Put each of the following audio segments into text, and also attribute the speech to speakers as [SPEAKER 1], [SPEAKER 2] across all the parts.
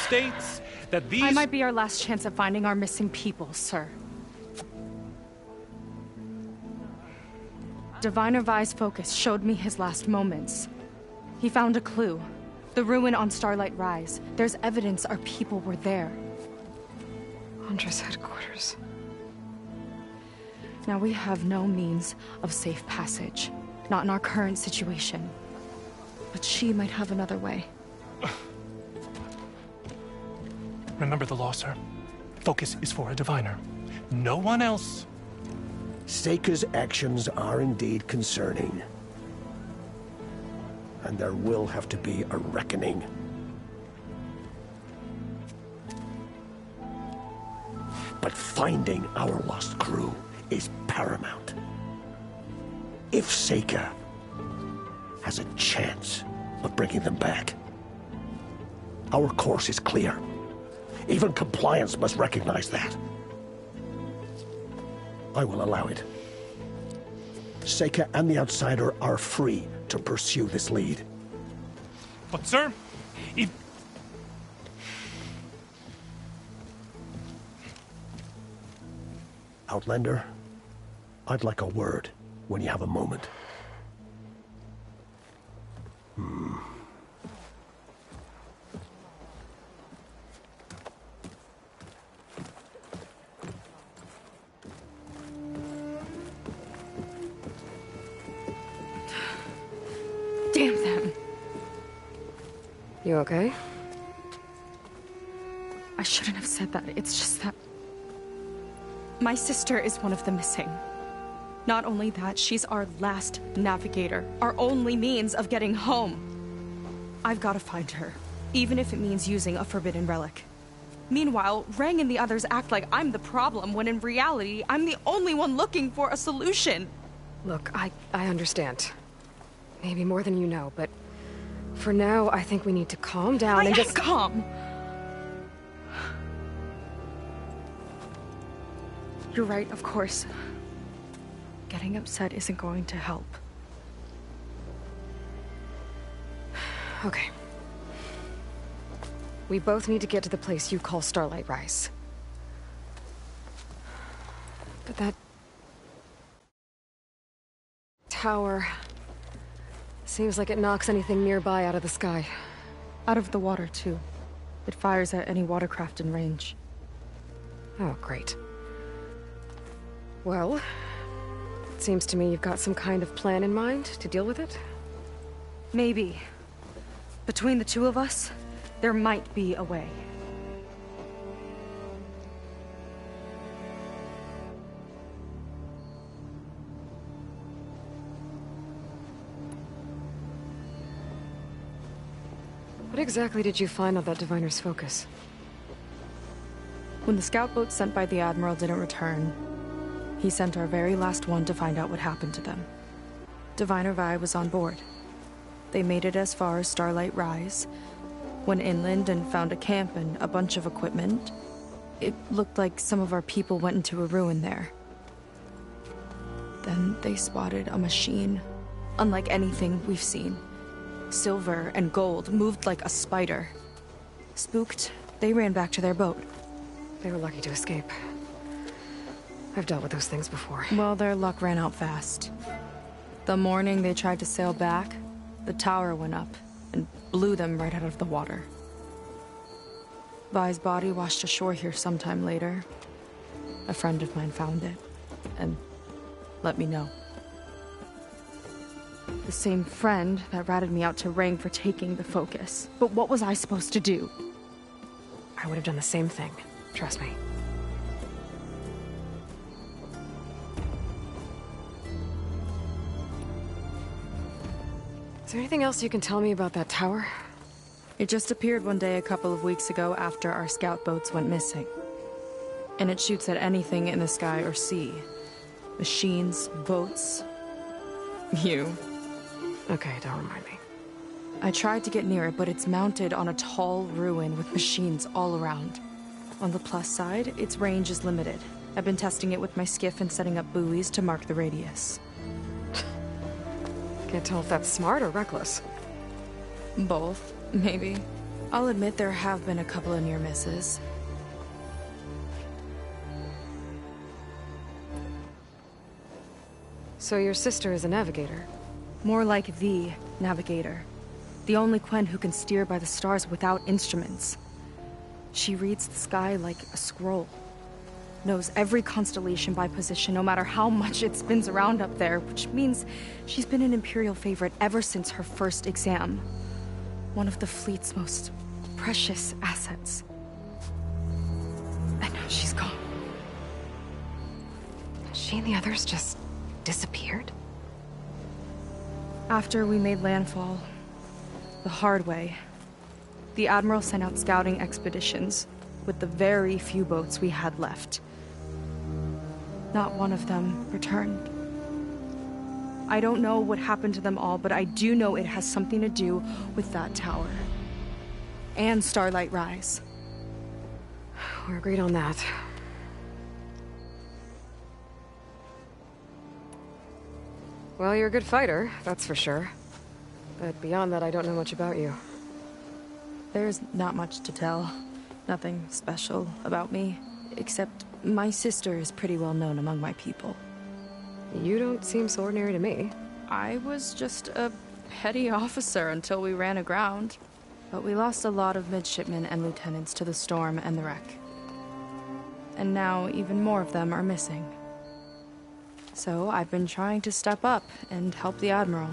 [SPEAKER 1] states that these...
[SPEAKER 2] I might be our last chance at finding our missing people, sir. Diviner Vi's focus showed me his last moments. He found a clue. The ruin on Starlight Rise. There's evidence our people were there.
[SPEAKER 3] Huntress headquarters.
[SPEAKER 2] Now we have no means of safe passage. Not in our current situation. But she might have another way.
[SPEAKER 1] Remember the law, sir. Focus is for a diviner. No one else.
[SPEAKER 4] Seika's actions are indeed concerning. And there will have to be a reckoning. But finding our lost crew is paramount. If Seika has a chance of bringing them back, our course is clear. Even compliance must recognize that. I will allow it. Seika and the Outsider are free to pursue this lead.
[SPEAKER 1] But, sir, if...
[SPEAKER 4] Outlander, I'd like a word when you have a moment.
[SPEAKER 2] Damn them.
[SPEAKER 3] You okay?
[SPEAKER 2] I shouldn't have said that. It's just that... my sister is one of the missing. Not only that, she's our last navigator. Our only means of getting home. I've got to find her. Even if it means using a forbidden relic. Meanwhile, Rang and the others act like I'm the problem, when in reality, I'm the only one looking for a solution.
[SPEAKER 3] Look, I understand. Maybe more than you know, but for now, I think we need to calm down and just...
[SPEAKER 2] calm! You're right, of course. Getting upset isn't going to help.
[SPEAKER 3] Okay. We both need to get to the place you call Starlight Rise. But that... tower... seems like it knocks anything nearby out of the sky.
[SPEAKER 2] Out of the water, too. It fires at any watercraft in range.
[SPEAKER 3] Oh, great. Well, it seems to me you've got some kind of plan in mind to deal with it?
[SPEAKER 2] Maybe. Between the two of us, there might be a way.
[SPEAKER 3] What exactly did you find on that Diviner's focus?
[SPEAKER 2] When the scout boat sent by the Admiral didn't return, he sent our very last one to find out what happened to them. Diviner Vi was on board. They made it as far as Starlight Rise, went inland and found a camp and a bunch of equipment. It looked like some of our people went into a ruin there. Then they spotted a machine, unlike anything we've seen. Silver and gold, moved like a spider. Spooked, they ran back to their boat.
[SPEAKER 3] They were lucky to escape. I've dealt with those things before.
[SPEAKER 2] Well, their luck ran out fast. The morning they tried to sail back, the tower went up and blew them right out of the water. Vi's body washed ashore here sometime later. A friend of mine found it and let me know. The same friend that ratted me out to Rang for taking the focus. But what was I supposed to do?
[SPEAKER 3] I would have done the same thing. Trust me. Is there anything else you can tell me about that tower?
[SPEAKER 2] It just appeared one day a couple of weeks ago after our scout boats went missing. And it shoots at anything in the sky or sea. Machines, boats... you.
[SPEAKER 3] Okay, don't remind me.
[SPEAKER 2] I tried to get near it, but it's mounted on a tall ruin with machines all around. On the plus side, its range is limited. I've been testing it with my skiff and setting up buoys to mark the radius.
[SPEAKER 3] Can't tell if that's smart or reckless.
[SPEAKER 2] Both, maybe. I'll admit there have been a couple of near misses.
[SPEAKER 3] So your sister is a navigator?
[SPEAKER 2] More like the navigator. The only Quen who can steer by the stars without instruments. She reads the sky like a scroll. Knows every constellation by position, no matter how much it spins around up there, which means she's been an Imperial favorite ever since her first exam. One of the fleet's most precious assets. And now she's gone.
[SPEAKER 3] She and the others just disappeared?
[SPEAKER 2] After we made landfall, the hard way, the Admiral sent out scouting expeditions with the very few boats we had left. Not one of them returned. I don't know what happened to them all, but I do know it has something to do with that tower. And Starlight Rise.
[SPEAKER 3] We're agreed on that. Well, you're a good fighter, that's for sure. But beyond that, I don't know much about you.
[SPEAKER 2] There's not much to tell. Nothing special about me, except my sister is pretty well known among my people.
[SPEAKER 3] You don't seem so ordinary to me.
[SPEAKER 2] I was just a petty officer until we ran aground. But we lost a lot of midshipmen and lieutenants to the storm and the wreck. And now even more of them are missing. So I've been trying to step up and help the Admiral.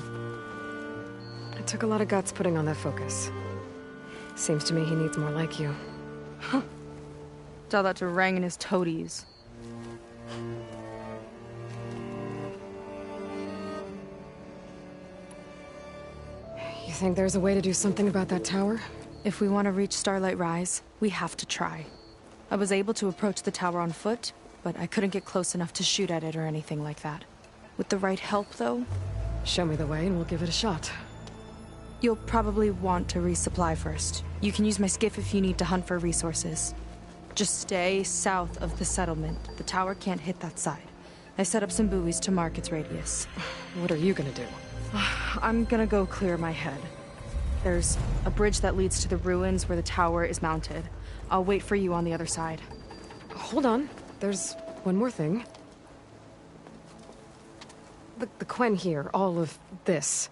[SPEAKER 3] It took a lot of guts putting on that focus. Seems to me he needs more like you.
[SPEAKER 2] Tell that to Rang and his toadies.
[SPEAKER 3] You think there's a way to do something about that tower?
[SPEAKER 2] If we want to reach Starlight Rise, we have to try. I was able to approach the tower on foot, but I couldn't get close enough to shoot at it or anything like that. With the right help, though...
[SPEAKER 3] Show me the way and we'll give it a shot.
[SPEAKER 2] You'll probably want to resupply first. You can use my skiff if you need to hunt for resources. Just stay south of the settlement. The tower can't hit that side. I set up some buoys to mark its radius.
[SPEAKER 3] What are you gonna do?
[SPEAKER 2] I'm gonna go clear my head. There's a bridge that leads to the ruins where the tower is mounted. I'll wait for you on the other side.
[SPEAKER 3] Hold on. There's one more thing. The Quen here, all of this.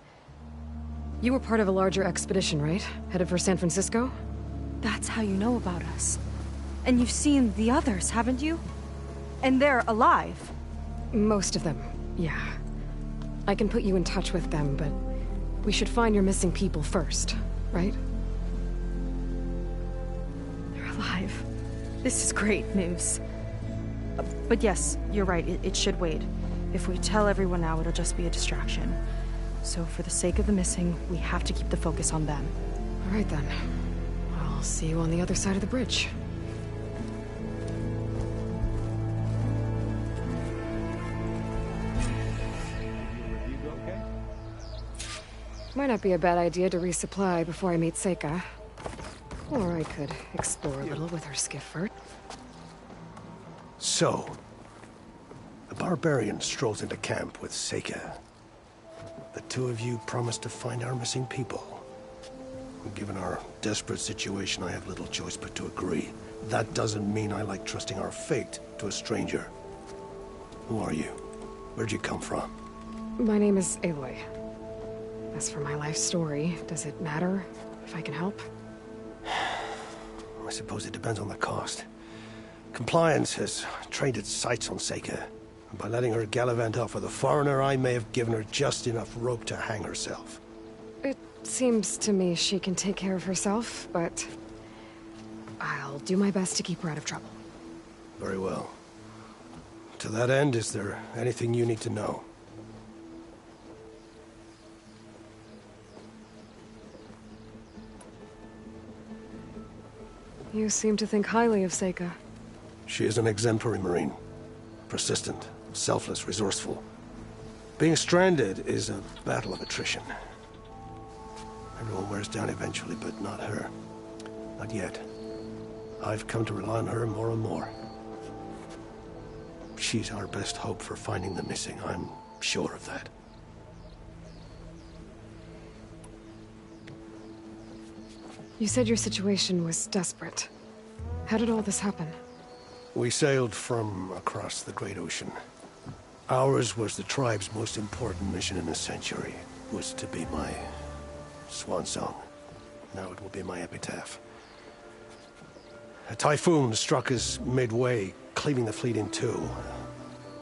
[SPEAKER 3] You were part of a larger expedition, right? Headed for San Francisco?
[SPEAKER 2] That's how you know about us. And you've seen the others, haven't you? And they're alive.
[SPEAKER 3] Most of them, yeah. I can put you in touch with them, but we should find your missing people first, right?
[SPEAKER 2] They're alive. This is great news. But yes, you're right, it should wait. If we tell everyone now, it'll just be a distraction. So for the sake of the missing, we have to keep the focus on them.
[SPEAKER 3] All right then. I'll see you on the other side of the bridge. Might not be a bad idea to resupply before I meet Seika. Or I could explore a little with her skiff first.
[SPEAKER 4] So, the barbarian strolls into camp with Seika. The two of you promised to find our missing people. Given our desperate situation, I have little choice but to agree. That doesn't mean I like trusting our fate to a stranger. Who are you? Where'd you come from?
[SPEAKER 3] My name is Aloy. As for my life story, does it matter if I can help?
[SPEAKER 4] I suppose it depends on the cost. Compliance has trained its sights on Seika. And by letting her gallivant off with a foreigner, I may have given her just enough rope to hang herself.
[SPEAKER 3] It seems to me she can take care of herself, but I'll do my best to keep her out of trouble.
[SPEAKER 4] Very well. To that end, is there anything you need to know?
[SPEAKER 3] You seem to think highly of Seika.
[SPEAKER 4] She is an exemplary Marine. Persistent, selfless, resourceful. Being stranded is a battle of attrition. Everyone wears down eventually, but not her. Not yet. I've come to rely on her more and more. She's our best hope for finding the missing, I'm sure of that.
[SPEAKER 3] You said your situation was desperate. How did all this happen?
[SPEAKER 4] We sailed from across the Great Ocean. Ours was the tribe's most important mission in a century. It was to be my swan song. Now it will be my epitaph. A typhoon struck us midway, cleaving the fleet in two.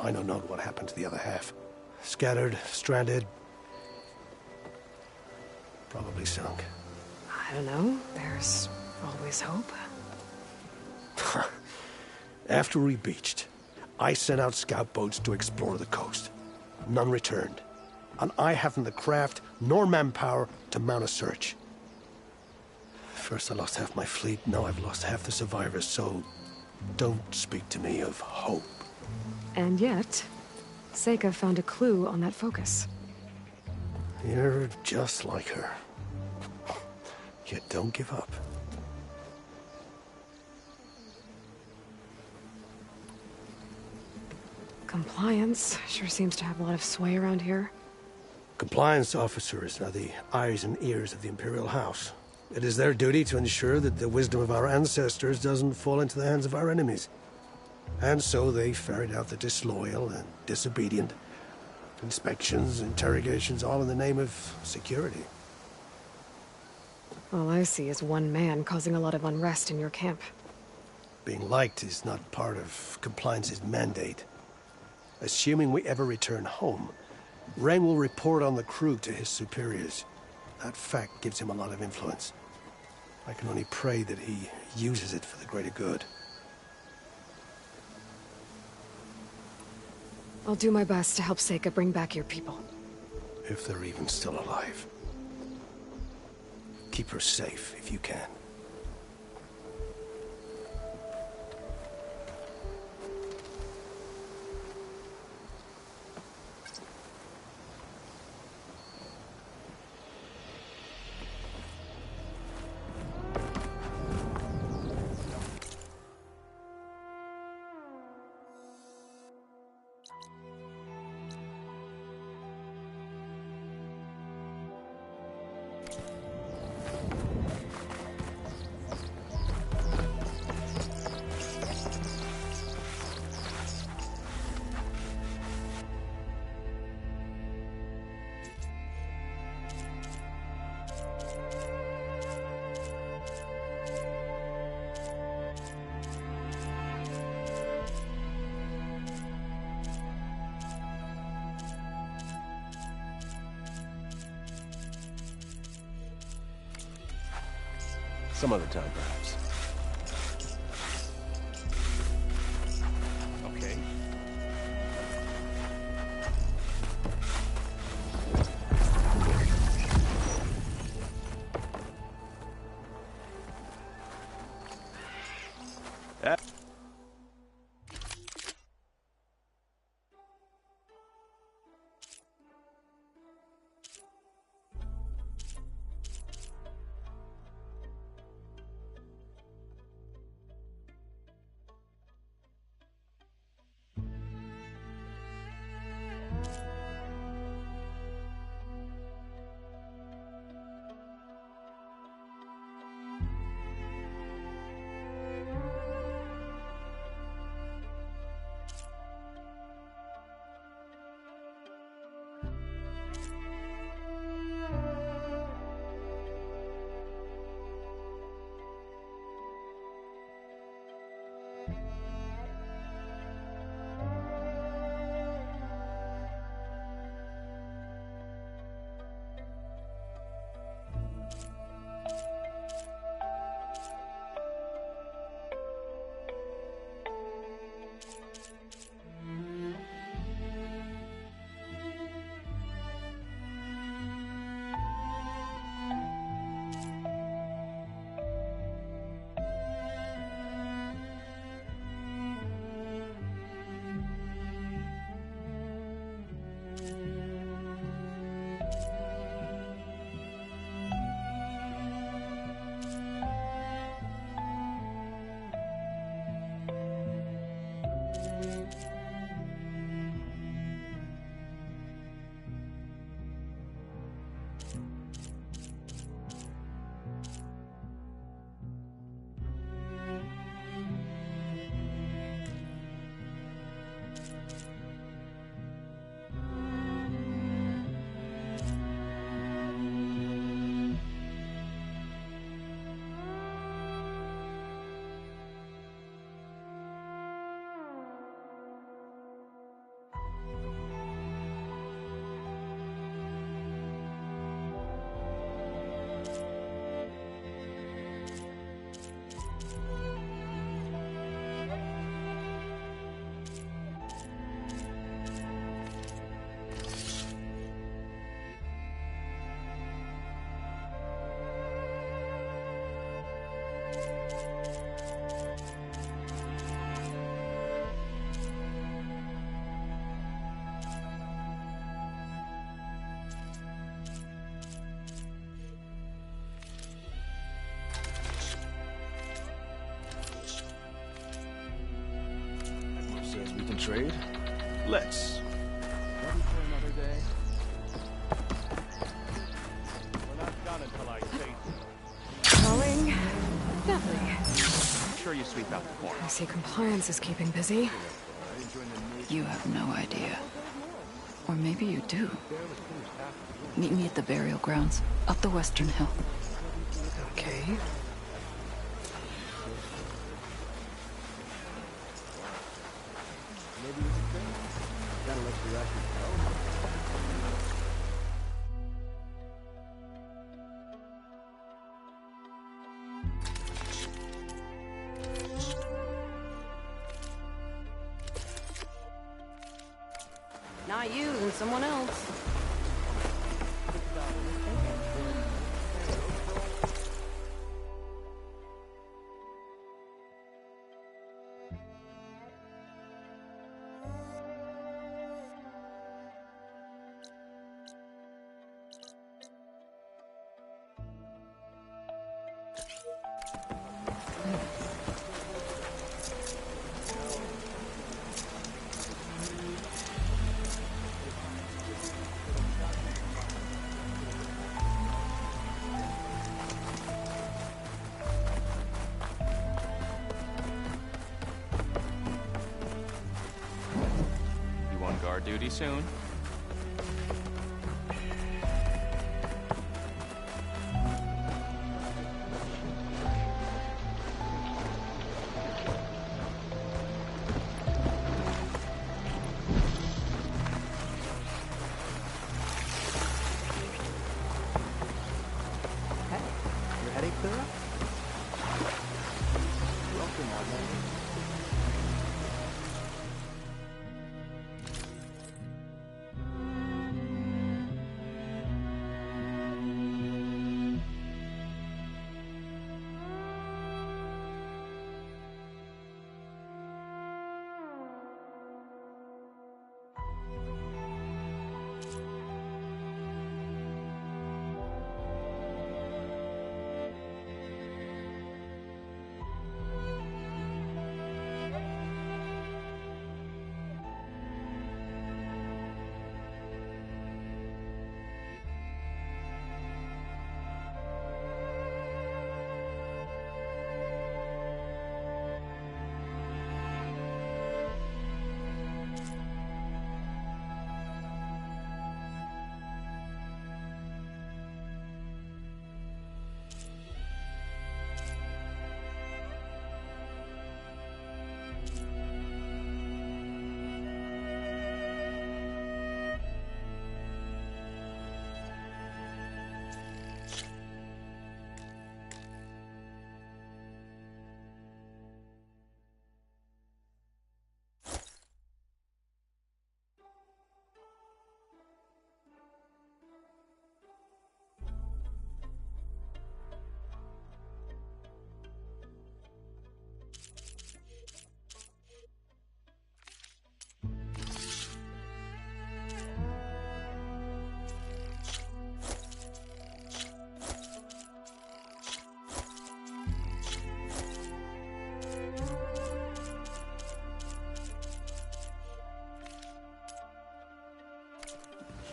[SPEAKER 4] I know not what happened to the other half. Scattered, stranded, probably sunk.
[SPEAKER 3] I don't know. There's always hope.
[SPEAKER 4] After we beached, I sent out scout boats to explore the coast. None returned. And I haven't the craft nor manpower to mount a search. First I lost half my fleet, now I've lost half the survivors, so don't speak to me of hope.
[SPEAKER 3] And yet, Seika found a clue on that focus.
[SPEAKER 4] You're just like her. Yet don't give up.
[SPEAKER 3] Compliance sure seems to have a lot of sway around here.
[SPEAKER 4] Compliance officers are the eyes and ears of the Imperial House. It is their duty to ensure that the wisdom of our ancestors doesn't fall into the hands of our enemies. And so they ferret out the disloyal and disobedient. Inspections, interrogations, all in the name of security.
[SPEAKER 3] All I see is one man causing a lot of unrest in your camp.
[SPEAKER 4] Being liked is not part of compliance's mandate. Assuming we ever return home, Ren will report on the crew to his superiors. That fact gives him a lot of influence. I can only pray that he uses it for the greater good.
[SPEAKER 3] I'll do my best to help Seika bring back your people.
[SPEAKER 4] If they're even still alive. Keep her safe if you can.
[SPEAKER 5] Some other time, perhaps. Okay. trade? Let's. Ready for another day? We're not done until I say so.
[SPEAKER 3] Going gently.
[SPEAKER 5] I'm sure you sweep out the corner.
[SPEAKER 3] I see compliance is keeping busy.
[SPEAKER 6] You have no idea. Or maybe you do. Meet me at the burial grounds, up the western hill.
[SPEAKER 3] Okay.
[SPEAKER 5] Gotta let the record
[SPEAKER 3] Not you, and someone else.
[SPEAKER 5] You on guard duty soon? Your headache clear up? Welcome, Armand.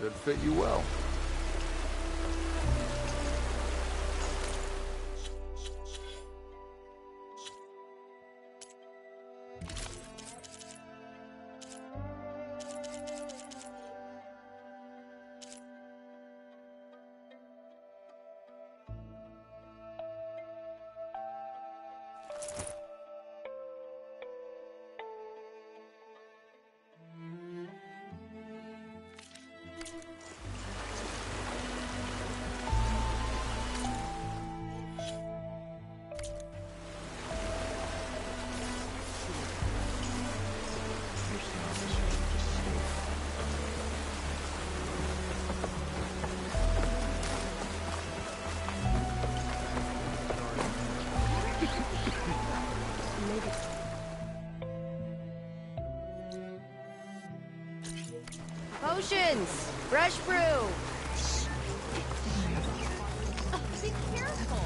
[SPEAKER 7] Should fit you well.
[SPEAKER 3] Potions! Fresh brew!
[SPEAKER 2] Be careful!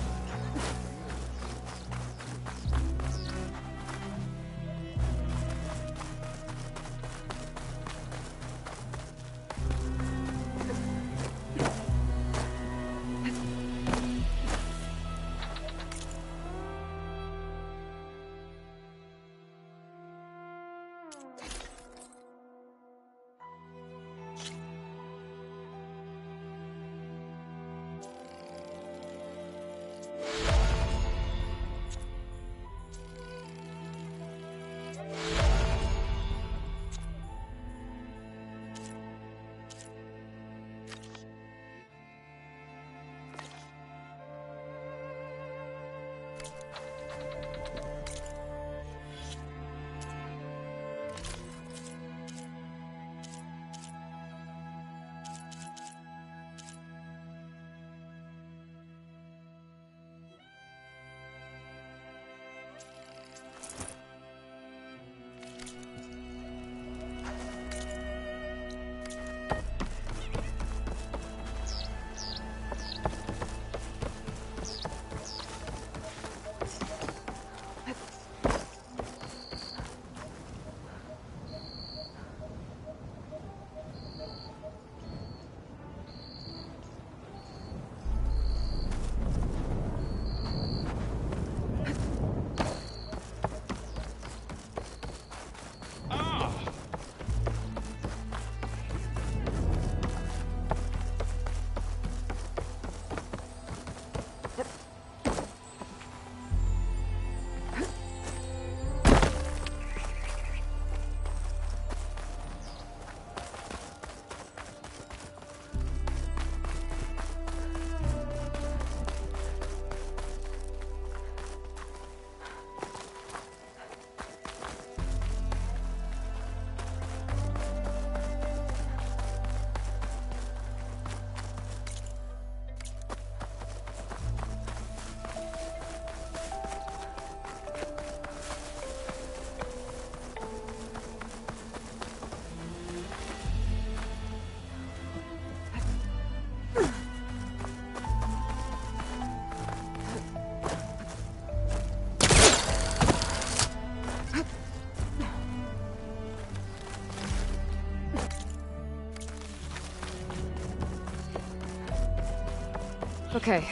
[SPEAKER 3] Okay,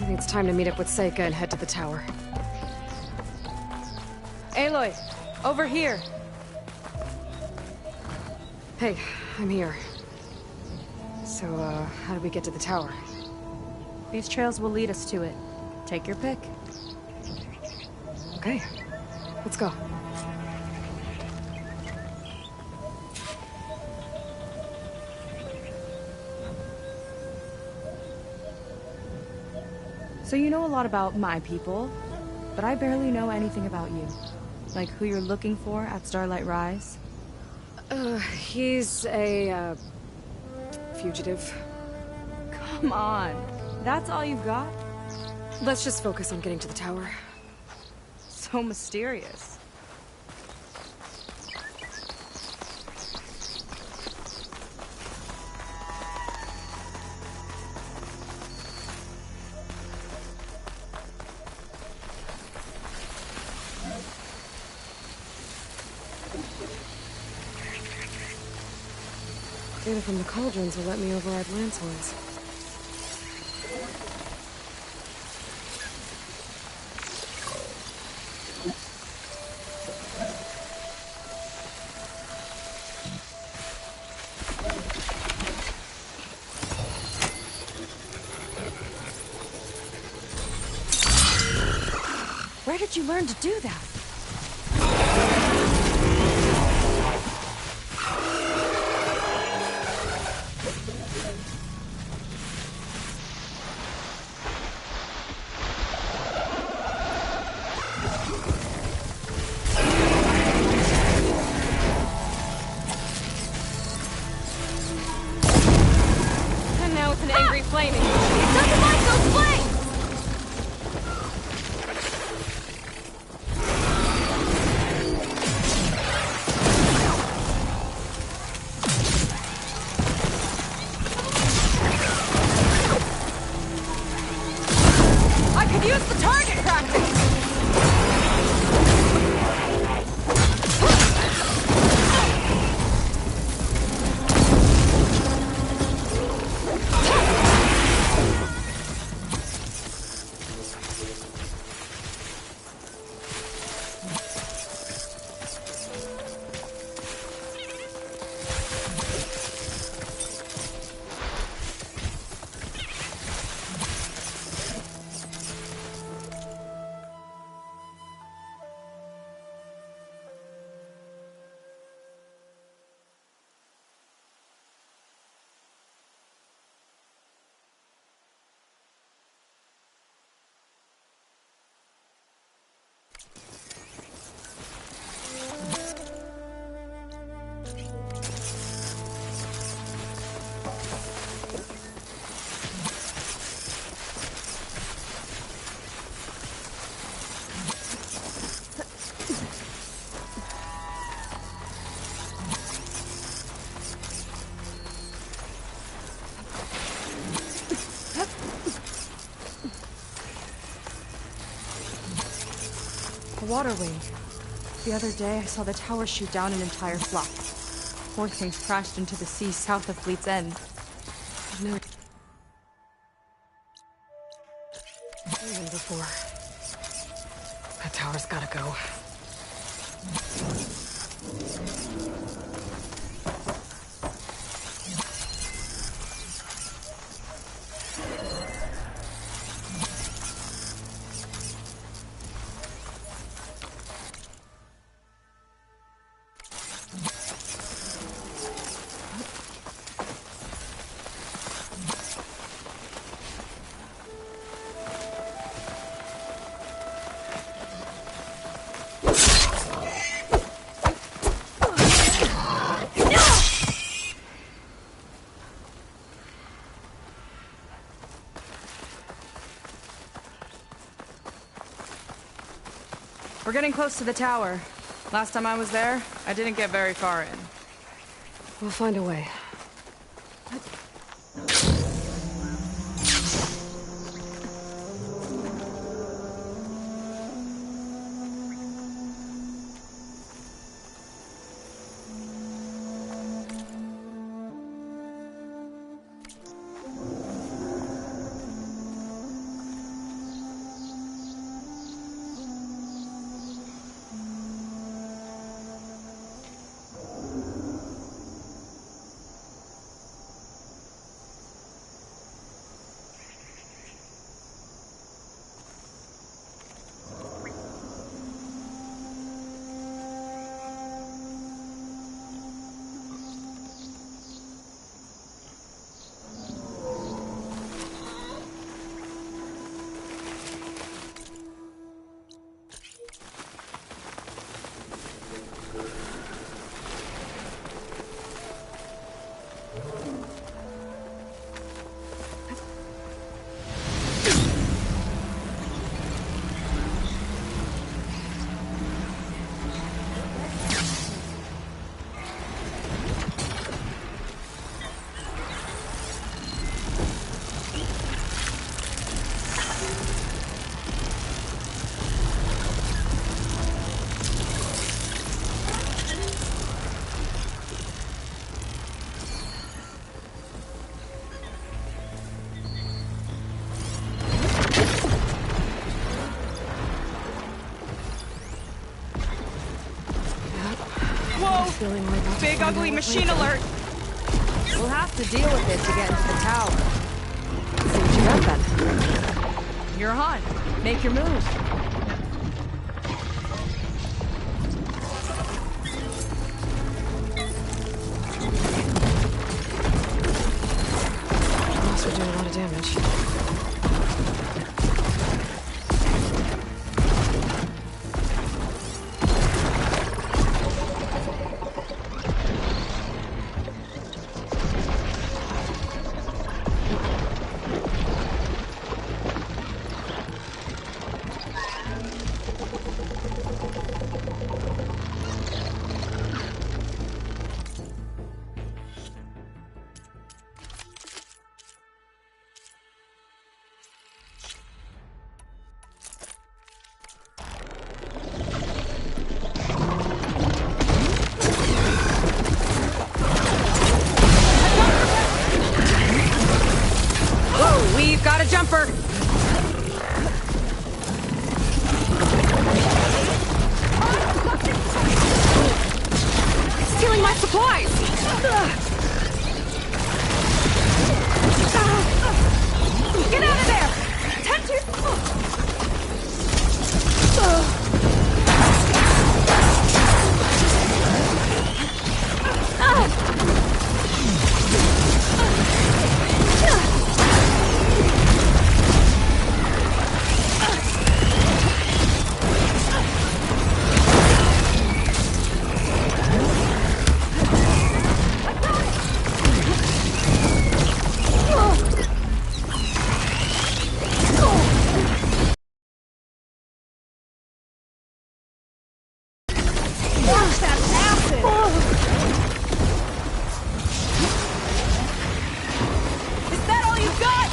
[SPEAKER 3] maybe it's time to meet up with Seika and head to the tower.
[SPEAKER 2] Aloy, over here.
[SPEAKER 3] Hey, I'm here. So, how do we get to the tower?
[SPEAKER 2] These trails will lead us to it. Take your pick.
[SPEAKER 3] Okay, let's go.
[SPEAKER 2] So you know a lot about my people, but I barely know anything about you. Like who you're looking for at Starlight Rise?
[SPEAKER 3] He's a, fugitive.
[SPEAKER 2] Come on, that's all you've got?
[SPEAKER 3] Let's just focus on getting to the tower.
[SPEAKER 2] So mysterious.
[SPEAKER 3] Data from the cauldrons will let me override lance horns.
[SPEAKER 2] Where did you learn to do that?
[SPEAKER 3] And now it's an angry flaming. It doesn't like those flames! I could use the target practice!
[SPEAKER 2] Water wing. The other day, I saw the tower shoot down an entire flock. Poor things crashed into the sea south of Fleet's End.
[SPEAKER 3] No. Even before. That tower's gotta go.
[SPEAKER 2] We're getting close to the tower. Last time I was there, I didn't get very far in.
[SPEAKER 3] We'll find a way.
[SPEAKER 2] Uh-oh!
[SPEAKER 3] Feeling like I'll
[SPEAKER 2] Big
[SPEAKER 3] find
[SPEAKER 2] ugly
[SPEAKER 3] out
[SPEAKER 2] machine
[SPEAKER 3] later.
[SPEAKER 2] alert!
[SPEAKER 3] We'll have to deal with it to get into the tower. See what you got then. You're on. Make your move. Also doing a lot of damage. We've got a jumper! Stealing my supplies! Get out of there! Tend to... Is that all you've got?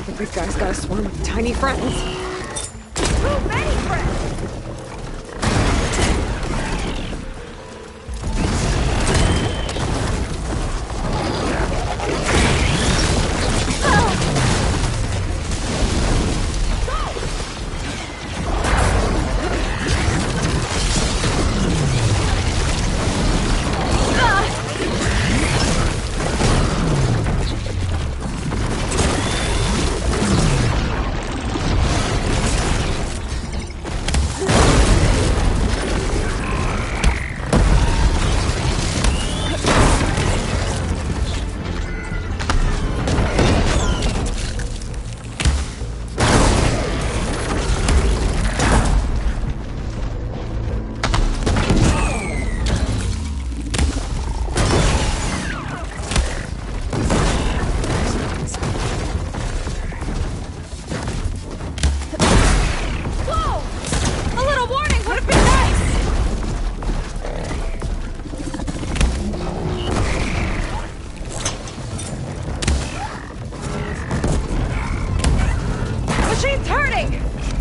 [SPEAKER 3] The big guy's got a swarm of tiny friends. Too many friends!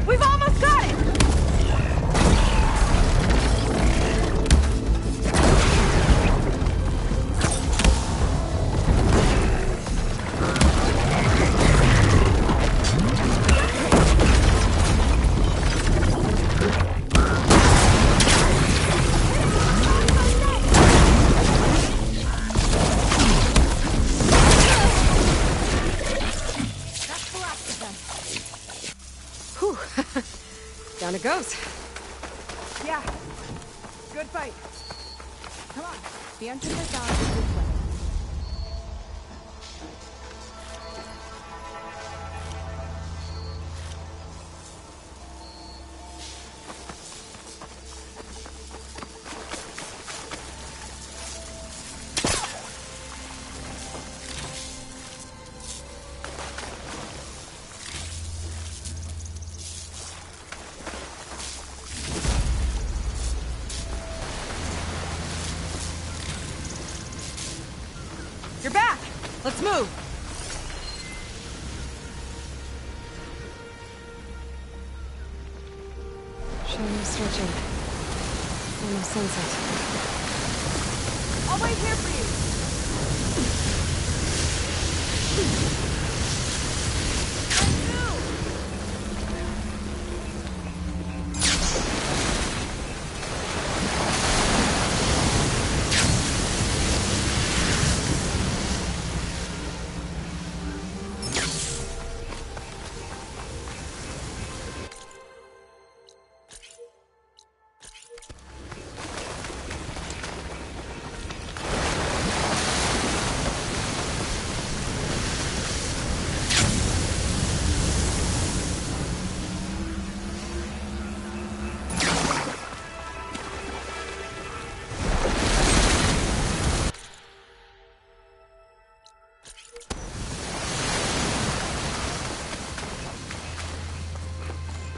[SPEAKER 3] We've almost got it! Down it goes.
[SPEAKER 2] Yeah. Good fight. Come on. The entrance is down this way. You're back! Let's move!
[SPEAKER 3] Show me stretching. Almost sunset.
[SPEAKER 2] I'll wait here for you!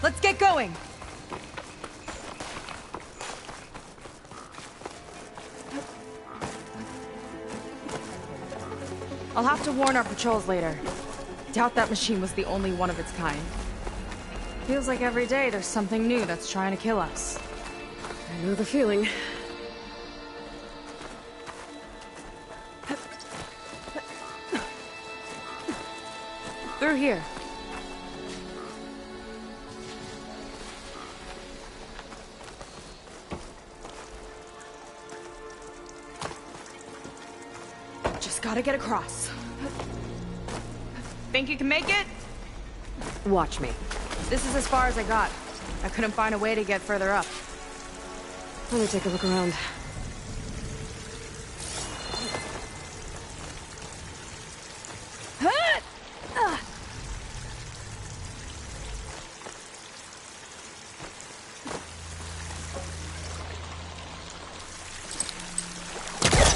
[SPEAKER 2] Let's get going! I'll have to warn our patrols later. Doubt that machine was the only one of its kind. Feels like every day there's something new that's trying to kill us.
[SPEAKER 3] I know the feeling.
[SPEAKER 2] Through here. Just gotta get across. Think you can make it?
[SPEAKER 3] Watch me.
[SPEAKER 2] This is as far as I got. I couldn't find a way to get further up.
[SPEAKER 3] Let me take a look around. I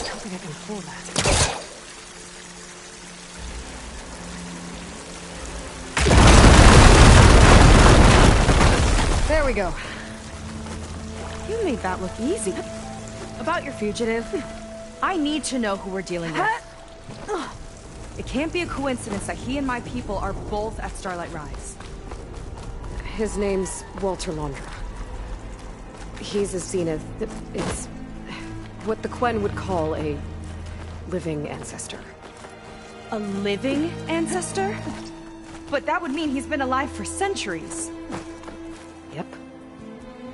[SPEAKER 3] don't think I can pull that. There we go.
[SPEAKER 2] You made that look easy. About your fugitive, I need to know who we're dealing with. It can't be a coincidence that he and my people are both at Starlight Rise.
[SPEAKER 3] His name's Walter Londra. He's a Zenith. It's what the Quen would call a living ancestor.
[SPEAKER 2] A living ancestor? But that would mean he's been alive for centuries.
[SPEAKER 3] Yep.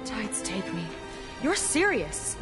[SPEAKER 2] Tides take me. You're serious.